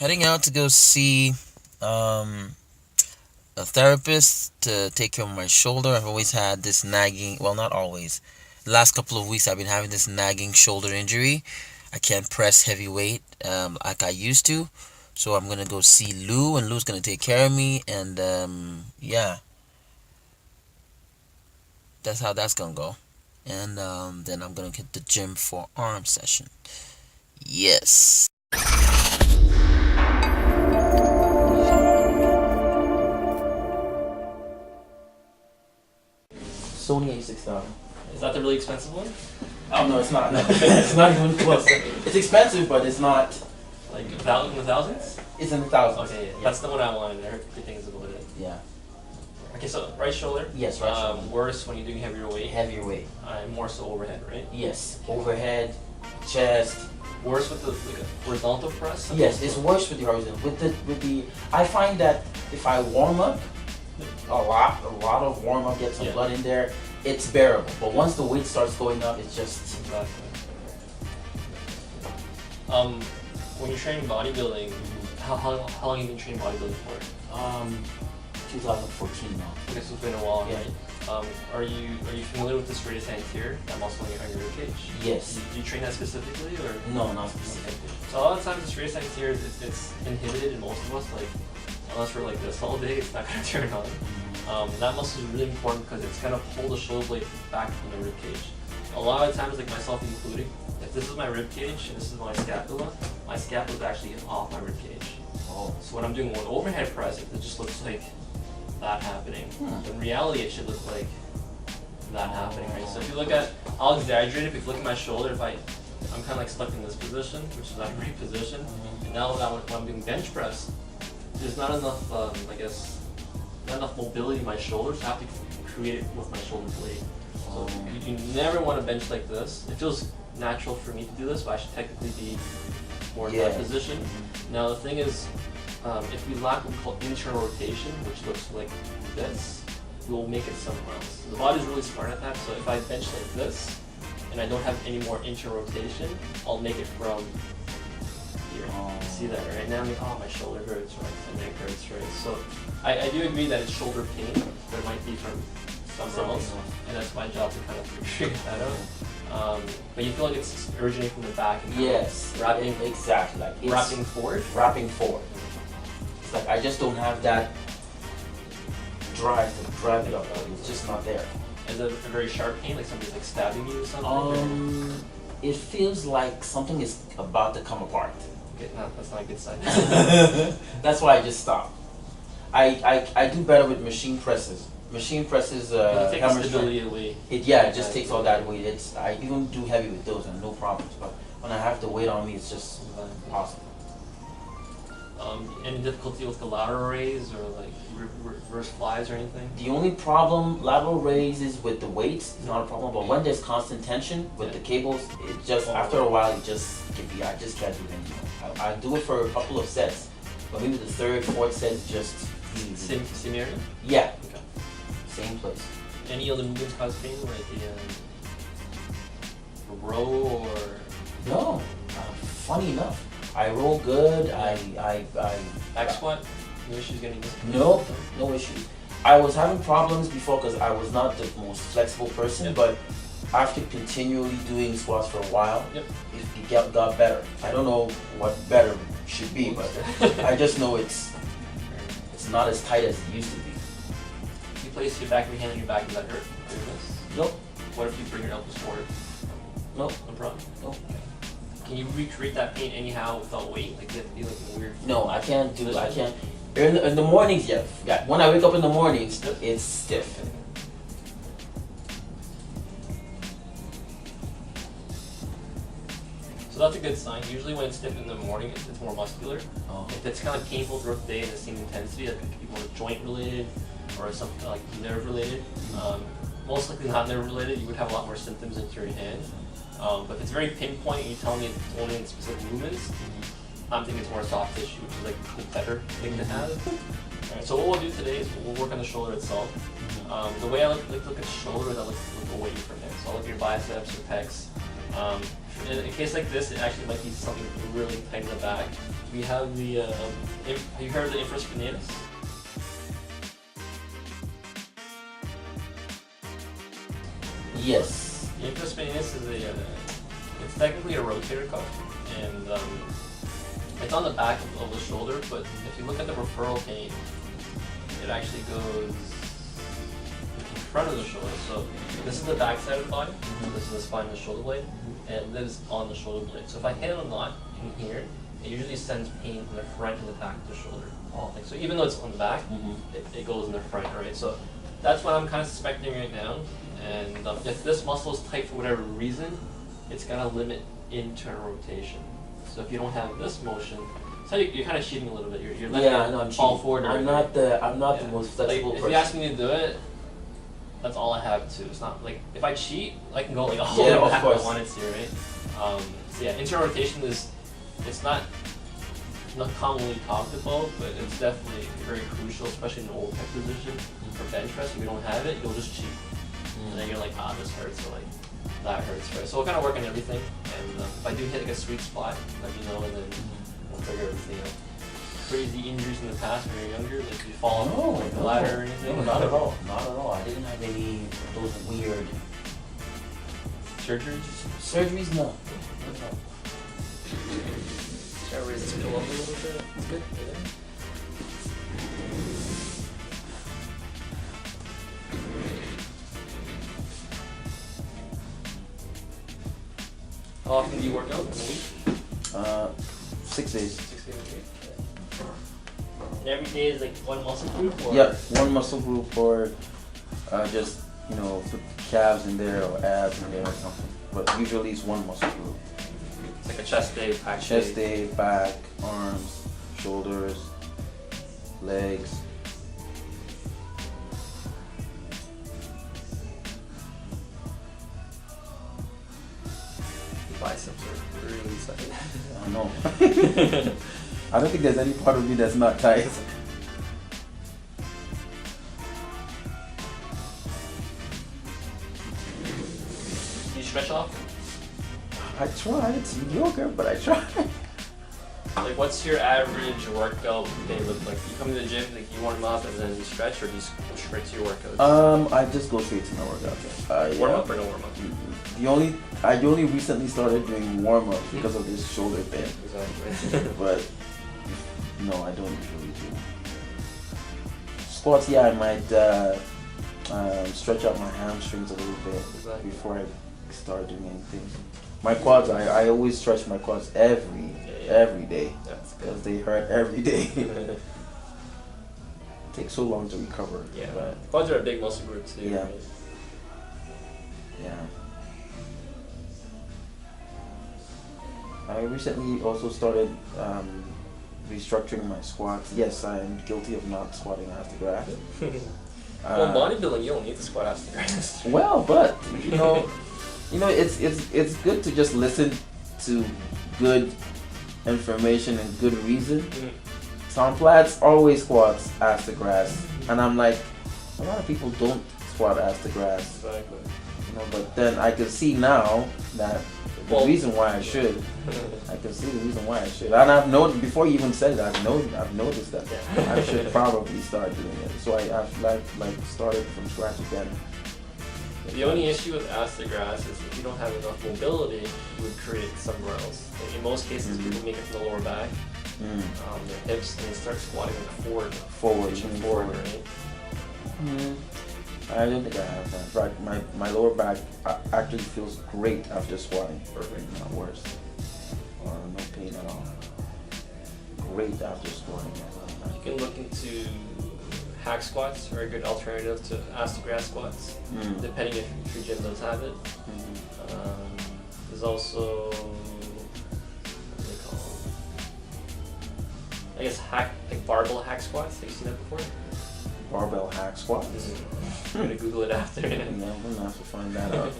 Heading out to go see a therapist to take care of my shoulder. I've always had this nagging, well, not always. The last couple of weeks, I've been having this nagging shoulder injury. I can't press heavy weight like I used to. So I'm gonna go see Lou, and Lou's gonna take care of me. And yeah, that's how that's gonna go. And then I'm gonna hit the gym for arm session. Yes. Sony A6000. Is that the really expensive one? Oh no, it's not. No. It's not even close. It's expensive, but it's not. Like a thousand in the thousands? It's in the thousands. Okay, yeah. That's the one I wanted. I heard good things about it. Yeah. Okay, so right shoulder. Yes, right shoulder. Worse when you're doing heavier weight. Heavier weight. More so overhead, right? Yes. Overhead, chest. Worse with the horizontal press. Yes, it's worse with the horizontal. With the, I find that if I warm up a lot of warm up, get some blood in there, it's bearable. But once the weight starts going up, it's just. Exactly. When you're training bodybuilding, how long have you been training bodybuilding for? 2014 now. Okay, so it's been a while, Yeah. right? Are you familiar with the serratus anterior, that muscle on your rib cage? Yes. Do you train that specifically, or? No, not specifically. So a lot of times the serratus anterior, it's inhibited in most of us. Like unless we're like this all day, it's not gonna turn on. That muscle is really important because it's gonna pull the shoulder blade back from the rib cage. A lot of times, like myself including, if this is my rib cage and this is my scapula is actually off my rib cage. Oh. So when I'm doing one overhead press, it just looks like that happening. In reality, it should look like that happening, right? So if you look at, I'll exaggerate it, but if you look at my shoulder, I'm kind of like stuck in this position, which is not a great position. And now that when I'm doing bench press, there's not enough, not enough mobility in my shoulders. So I have to create it with my shoulder blade. So you never want to bench like this. It feels natural for me to do this, but I should technically be more in that position. Now the thing is, if we lack what we call internal rotation, which looks like this, we'll make it somewhere else. The body's really smart at that, so if I bench like this, and I don't have any more internal rotation, I'll make it from here. See that right now? I'm like, oh, my shoulder hurts, right? My neck hurts, right? So I do agree that it's shoulder pain, but it might be from somewhere else, and that's my job to kind of figure that out. But you feel like it's originating from the back and wrapping, exactly, like wrapping forward. Wrapping forward. It's like I just don't have that drive to drive it up. It's just not there. Is it a very sharp pain, like somebody's like stabbing you or something? It feels like something is about to come apart. Okay, no, that's not a good sign. That's why I just stopped. I do better with machine presses. Machine presses, it takes the stability away. It just takes all that weight. I even do heavy with those and no problems. But when I have the weight on me, it's just impossible. Any difficulty with the lateral raise or like reverse flies or anything? The only problem, lateral raise, is with the weights. It's not a problem. But when there's constant tension with the cables, it just after a while, I just can't do it anymore. I do it for a couple of sets, but maybe the third, fourth set just Same area? Yeah. Okay. Same place. Any other movements cause pain, like the row or? No. Funny enough, I roll good. Back squat. No issues getting this? No issues. I was having problems before because I was not the most flexible person, but after continually doing squats for a while, it got better. I don't know what better should be, but I just know it's not as tight as it used to be. If you place your back of your hand on your back, does that hurt? Nope. What if you bring your elbows forward? Nope. No problem? Nope. Can you recreate that pain anyhow without weight? Like you have to be like a weird... No, I can't do it. I can't. In the mornings, yeah. When I wake up in the mornings, it's stiff. So that's a good sign. Usually when it's stiff in the morning, it's more muscular. If it's kind of painful throughout the day and the same intensity, like it could be more joint related or something like nerve related. Most likely not nerve related. You would have a lot more symptoms into your hand. But if it's very pinpoint and you tell me it's only in specific movements, I'm thinking it's more soft tissue, which is like the better thing to have. Alright, so what we'll do today is we'll work on the shoulder itself. The way I like to look at the shoulder is I look away from it. So I'll look at your biceps, your pecs. In a case like this, it actually might be something really tight in the back. we have the, have you heard of the infraspinatus? Yes. The infraspinatus is it's technically a rotator cuff, and it's on the back of the shoulder, but if you look at the referral pain, it actually goes in front of the shoulder. So this is the back side of the body, this is the spine of the shoulder blade, and it lives on the shoulder blade. So if I hit a knot in here, it usually sends pain from the front and the back of the shoulder. Like, so even though it's on the back, it goes in the front, right? So that's what I'm kind of suspecting right now. And if this muscle is tight for whatever reason, it's gonna limit internal rotation. So if you don't have this motion, so you're kind of cheating a little bit. You're letting it fall forward. I'm not the most flexible like, person. If you ask me to do it, that's all I have to. It's not like if I cheat, I can go like all the way back if I wanted to, right? So yeah, internal rotation it's not commonly talked about, but it's definitely very crucial, especially in an old pec position for bench press. If you don't have it, you'll just cheat, and then you're like, this hurts, or like that hurts, right? So we'll kind of work on everything, and if I do hit like a sweet spot, let me know, and then we'll figure everything out. Crazy injuries in the past when you were younger, like you fall off the ladder or anything? No, not at all. Not at all. I didn't have any of those weird surgeries. Surgeries, no. Try to raise this pillow up a little bit. It's good. How often do you work out in a week? 6 days. 6 days a week. And every day is like one muscle group? Or? Yeah, one muscle group, or just, put calves in there or abs in there or something. But usually it's one muscle group. It's like a chest day, back day. Chest day, back, arms, shoulders, legs. Biceps are really tight. I know. I don't think there's any part of me that's not tight. Do you stretch off? I try. It's mediocre, but I try. Like, what's your average workout day look like? You come to the gym, like you warm up and then you stretch, or do you go straight to your workouts? I just go straight to my workout. Warm up or no warm up? I only recently started doing warm up because of this shoulder thing. Exactly. But no, I don't usually do squats. Yeah, I might stretch out my hamstrings a little bit before I start doing anything. My quads, I always stretch my quads every day because they hurt every day. It takes so long to recover. Yeah, but quads are a big muscle group too. Yeah. Right? Yeah. I recently also started restructuring my squats. Yes, I am guilty of not squatting ass to grass. Well, bodybuilding, you don't need to squat ass to grass. Well, but it's good to just listen to good information and good reason. Tom Platts always squats ass to grass, and I'm like, a lot of people don't squat ass to grass. Exactly. But then I can see now that the reason why I should. I can see the reason why I should, and I've known before you even said it. I've noticed that I should probably start doing it. So I've started from scratch again. The only issue with ass to grass is if you don't have enough mobility, you would create it somewhere else. Like in most cases, people make it from the lower back, their hips, and they start squatting like forward, right? I don't think I have that. Right, my lower back actually feels great after squatting. Perfect. Not worse. No pain at all. Great after squatting. You can look into hack squats, very good alternative to ass to grass squats, depending if your gym does have it. There's also, what do they call them? I guess barbell hack squats. Have you seen that before? Barbell hack squats? I'm gonna Google it after. Yeah, I'm gonna have to find that out.